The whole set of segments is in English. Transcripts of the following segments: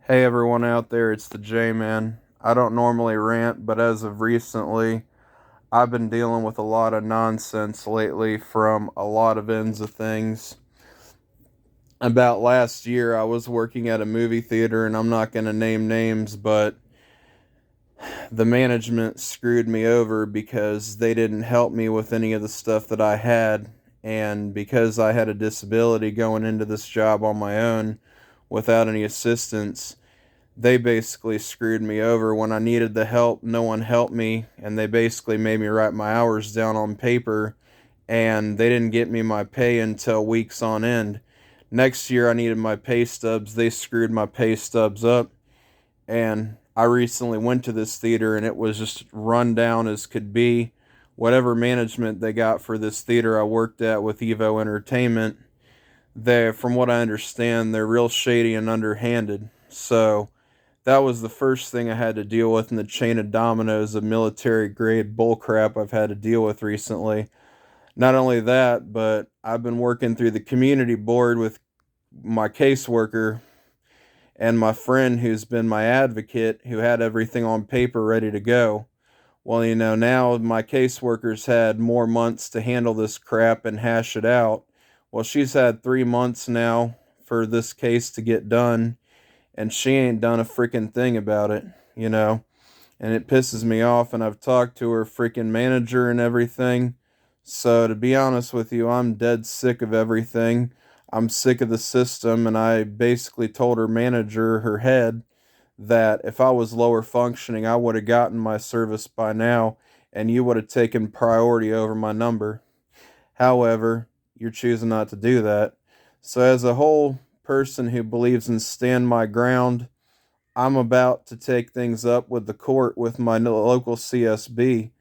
Hey everyone out there, it's the J-man. I don't normally rant, but as of recently, I've been dealing with a lot of nonsense lately from a lot of ends of things. About last year, I was working at a movie theater, and I'm not going to name names, but the management screwed me over because they didn't help me with any of the stuff that I had. And because I had a disability going into this job on my own without any assistance, they basically screwed me over. When I needed the help, no one helped me, and they basically made me write my hours down on paper, and they didn't get me my pay until weeks on end. Next year, I needed my pay stubs. They screwed my pay stubs up, and I recently went to this theater, and it was just run down as could be. Whatever management they got for this theater I worked at with Evo Entertainment, from what I understand, they're real shady and underhanded. So that was the first thing I had to deal with in the chain of dominoes of military grade bullcrap I've had to deal with recently. Not only that, but I've been working through the community board with my caseworker and my friend who's been my advocate, who had everything on paper ready to go. Well, now my caseworker's had more months to handle this crap and hash it out. Well, she's had 3 months now for this case to get done, and she ain't done a freaking thing about it, you know? And it pisses me off, and I've talked to her freaking manager and everything. So, to be honest with you, I'm dead sick of everything. I'm sick of the system, and I basically told her manager, her head, that if I was lower functioning, I would have gotten my service by now, and you would have taken priority over my number. However, you're choosing not to do that. So, as a whole person who believes in stand my ground, I'm about to take things up with the court with my local CSB,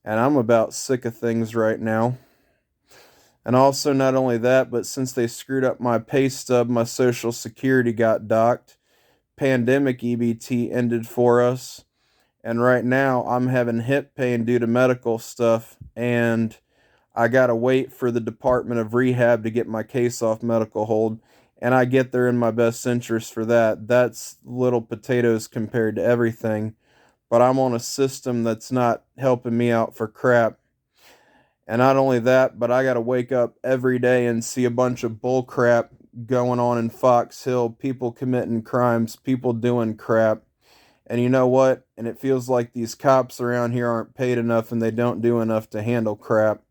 and I'm about sick of things right now. And also, not only that, but since they screwed up my pay stub, my social security got docked. Pandemic EBT ended for us, and right now I'm having hip pain due to medical stuff, and I gotta wait for the Department of Rehab to get my case off medical hold, and I get there in my best interest for that. That's little potatoes compared to everything, but I'm on a system that's not helping me out for crap. And not only that, but I gotta wake up every day and see a bunch of bull crap going on in Fox Hill, people committing crimes, people doing crap. And you know what? And it feels like these cops around here aren't paid enough and they don't do enough to handle crap,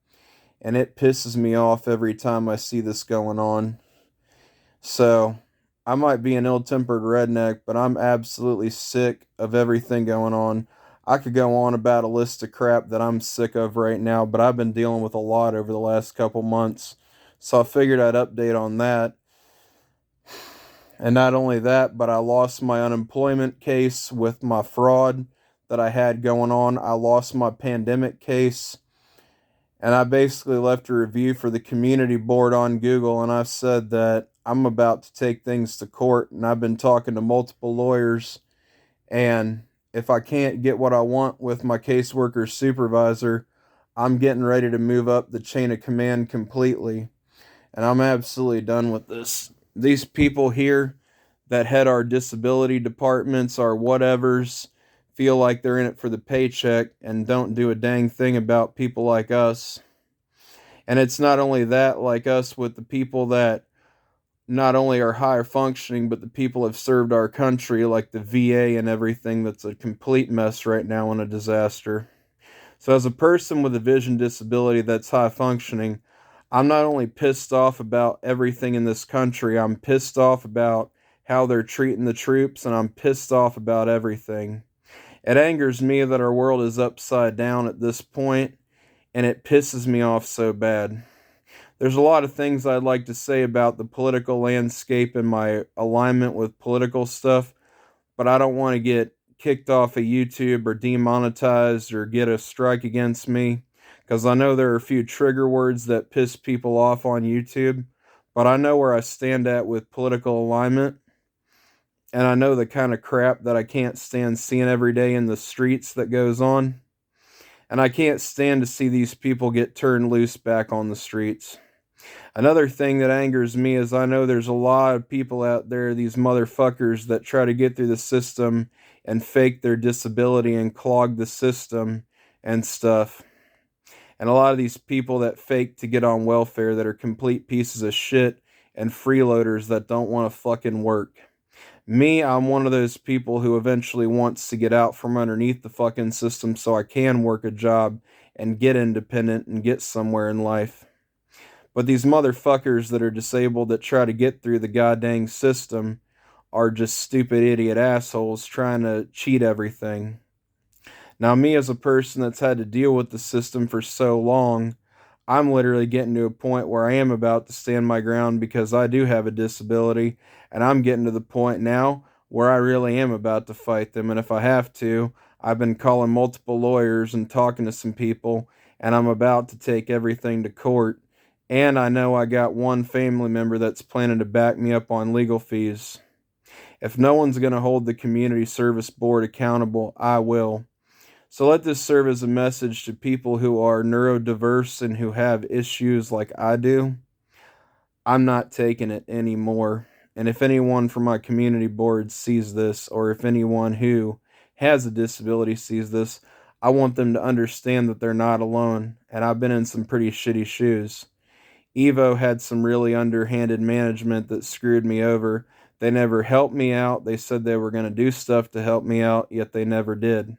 and it pisses me off every time I see this going on. So, I might be an ill tempered redneck, but I'm absolutely sick of everything going on. I could go on about a list of crap that I'm sick of right now, but I've been dealing with a lot over the last couple months. So, I figured I'd update on that. And not only that, but I lost my unemployment case with my fraud that I had going on. I lost my pandemic case, and I basically left a review for the community board on Google, and I said that I'm about to take things to court, and I've been talking to multiple lawyers, and if I can't get what I want with my caseworker supervisor, I'm getting ready to move up the chain of command completely, and I'm absolutely done with this. These people here that head our disability departments, our whatevers, feel like they're in it for the paycheck and don't do a dang thing about people like us. And it's not only that, like us with the people that not only are higher functioning, but the people have served our country, like the VA and everything, that's a complete mess right now and a disaster. So, as a person with a vision disability that's high functioning, I'm not only pissed off about everything in this country, I'm pissed off about how they're treating the troops, and I'm pissed off about everything. It angers me that our world is upside down at this point, and it pisses me off so bad. There's a lot of things I'd like to say about the political landscape and my alignment with political stuff, but I don't want to get kicked off of YouTube or demonetized or get a strike against me, because I know there are a few trigger words that piss people off on YouTube, but I know where I stand at with political alignment, and I know the kind of crap that I can't stand seeing every day in the streets that goes on, and I can't stand to see these people get turned loose back on the streets. Another thing that angers me is I know there's a lot of people out there, these motherfuckers, that try to get through the system and fake their disability and clog the system and stuff. And a lot of these people that fake to get on welfare that are complete pieces of shit and freeloaders that don't want to fucking work. Me, I'm one of those people who eventually wants to get out from underneath the fucking system so I can work a job and get independent and get somewhere in life. But these motherfuckers that are disabled that try to get through the goddamn system are just stupid idiot assholes trying to cheat everything. Now, me as a person that's had to deal with the system for so long, I'm literally getting to a point where I am about to stand my ground because I do have a disability, and I'm getting to the point now where I really am about to fight them. And if I have to, I've been calling multiple lawyers and talking to some people, and I'm about to take everything to court. And I know I got one family member that's planning to back me up on legal fees. If no one's going to hold the Community Service Board accountable, I will. So let this serve as a message to people who are neurodiverse and who have issues like I do. I'm not taking it anymore. And if anyone from my community board sees this, or if anyone who has a disability sees this, I want them to understand that they're not alone. And I've been in some pretty shitty shoes. Evo had some really underhanded management that screwed me over. They never helped me out. They said they were going to do stuff to help me out, yet they never did.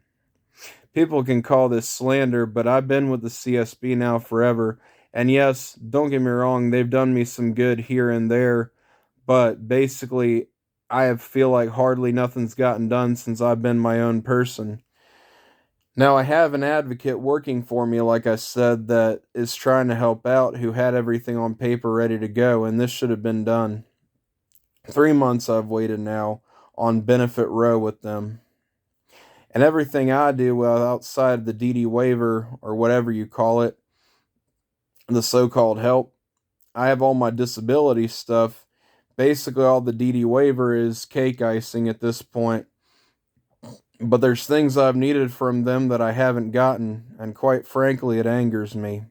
People can call this slander, but I've been with the CSB now forever. And yes, don't get me wrong, they've done me some good here and there, but basically, feel like hardly nothing's gotten done since I've been my own person. Now, I have an advocate working for me, like I said, that is trying to help out, who had everything on paper ready to go, and this should have been done. 3 months I've waited now on benefit row with them. And everything I do, well, outside the DD waiver or whatever you call it, the so called help, I have all my disability stuff. Basically, all the DD waiver is cake icing at this point. But there's things I've needed from them that I haven't gotten, and quite frankly, it angers me.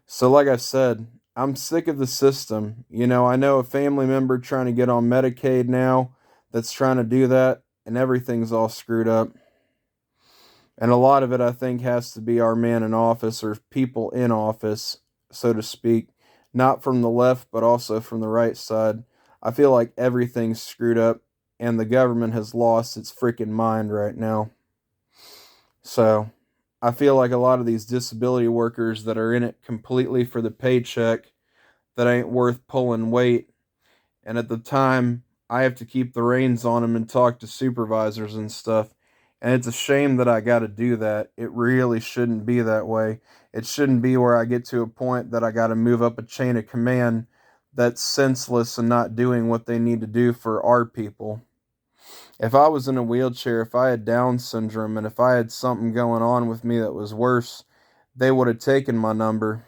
So, like I said, I'm sick of the system. I know a family member trying to get on Medicaid now that's trying to do that, and everything's all screwed up. And a lot of it, I think, has to be our man in office or people in office, so to speak, not from the left, but also from the right side. I feel like everything's screwed up, and the government has lost its freaking mind right now. So, I feel like a lot of these disability workers that are in it completely for the paycheck that ain't worth pulling weight. And at the time, I have to keep the reins on them and talk to supervisors and stuff. And it's a shame that I got to do that. It really shouldn't be that way. It shouldn't be where I get to a point that I got to move up a chain of command that's senseless and not doing what they need to do for our people. If I was in a wheelchair, if I had Down syndrome, and if I had something going on with me that was worse, they would have taken my number.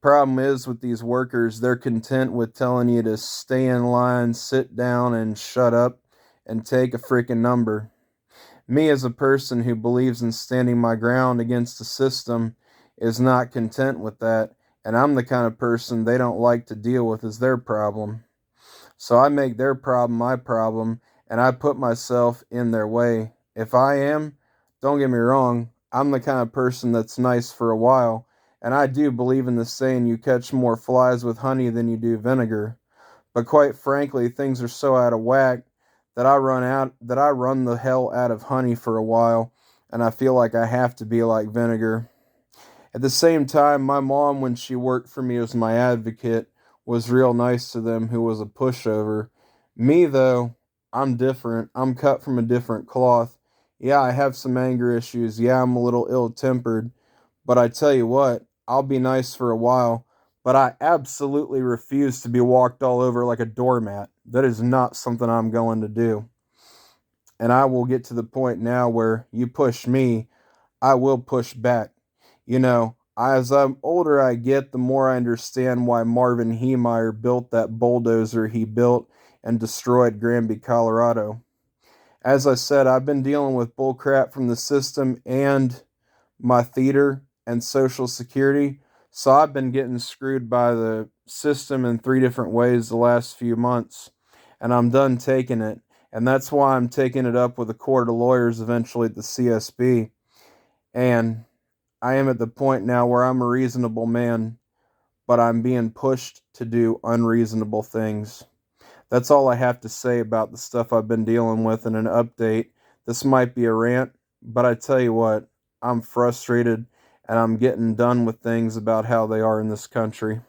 Problem is with these workers, they're content with telling you to stay in line, sit down, and shut up and take a freaking number. Me, as a person who believes in standing my ground against the system, is not content with that, and I'm the kind of person they don't like to deal with as their problem. So I make their problem my problem, and I put myself in their way. If I am, don't get me wrong, I'm the kind of person that's nice for a while, and I do believe in the saying you catch more flies with honey than you do vinegar. But quite frankly, things are so out of whack that I run the hell out of honey for a while, and I feel like I have to be like vinegar. At the same time, my mom, when she worked for me as my advocate, was real nice to them, who was a pushover. Me, though, I'm different. I'm cut from a different cloth. Yeah, I have some anger issues. Yeah, I'm a little ill tempered. But I tell you what, I'll be nice for a while. But I absolutely refuse to be walked all over like a doormat. That is not something I'm going to do. And I will get to the point now where you push me, I will push back. As I'm older I get, the more I understand why Marvin Heemeyer built that bulldozer he built and destroyed Granby, Colorado. As I said, I've been dealing with bullcrap from the system and my theater and Social Security So I've been getting screwed by the system in three different ways the last few months, and I'm done taking it. And that's why I'm taking it up with a court of lawyers eventually at the CSB. And I am at the point now where I'm a reasonable man, but I'm being pushed to do unreasonable things. That's all I have to say about the stuff I've been dealing with in an update. This might be a rant, but I tell you what, I'm frustrated and I'm getting done with things about how they are in this country.